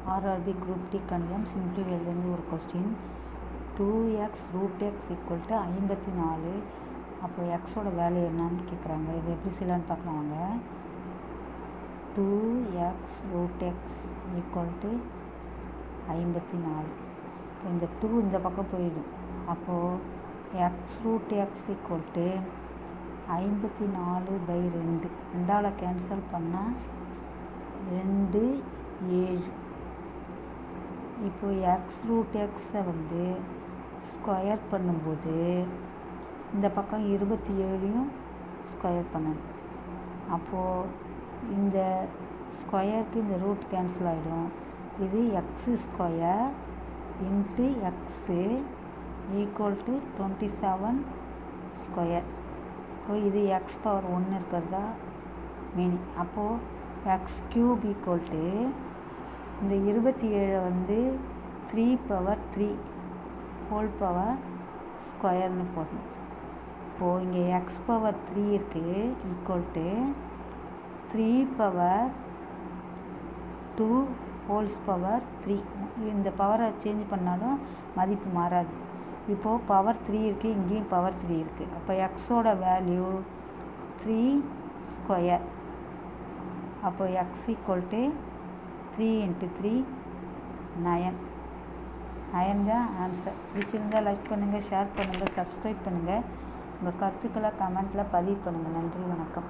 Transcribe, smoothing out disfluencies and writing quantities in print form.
RRB group D கணிதம் simple எழுதுறது ஒரு கொஸ்டின். 2x√x = 54. அப்போ எக்ஸோட வேல்யூ என்னன்னு கேட்குறாங்க. இது எப்படி செய்யலான்னு பார்க்கலாம் வாங்க. 2x√x = 54. இப்போ இந்த 2 இந்த பக்கம் போயிடும். அப்போது x√x = 54/2. 2ஆல் கேன்சல் பண்ணால் 2 7. இப்போது x√xை வந்து ஸ்கொயர் பண்ணும்போது இந்த பக்கம் 27ஐயும் ஸ்கொயர் பண்ணணும். அப்போது இந்த ஸ்கொயருக்கு இந்த ரூட் கேன்சல் ஆகிடும். இது x² × x = 27². இப்போ இது x⁻1 இருக்கிறதா மீனிங். அப்போது x³ = இந்த 27 வந்து 3/3 2 போடணும். இப்போது இங்கே x⁻3 இருக்குது =3/2 இந்த பவரை சேஞ்ச் பண்ணாலும் மதிப்பு மாறாது. இப்போது பவர் 3 இருக்குது, இங்கேயும் பவர் 3 இருக்குது. அப்போ எக்ஸோட வேல்யூ 3². அப்போ x = 3 × 3 9. 9 தான் ஆன்சர். பிடிச்சிருந்தால் லைக் பண்ணுங்கள், ஷேர் பண்ணுங்கள், சப்ஸ்கிரைப் பண்ணுங்கள். உங்கள் கருத்துக்களை கமெண்ட்டில் பதிவு பண்ணுங்கள். நன்றி, வணக்கம்.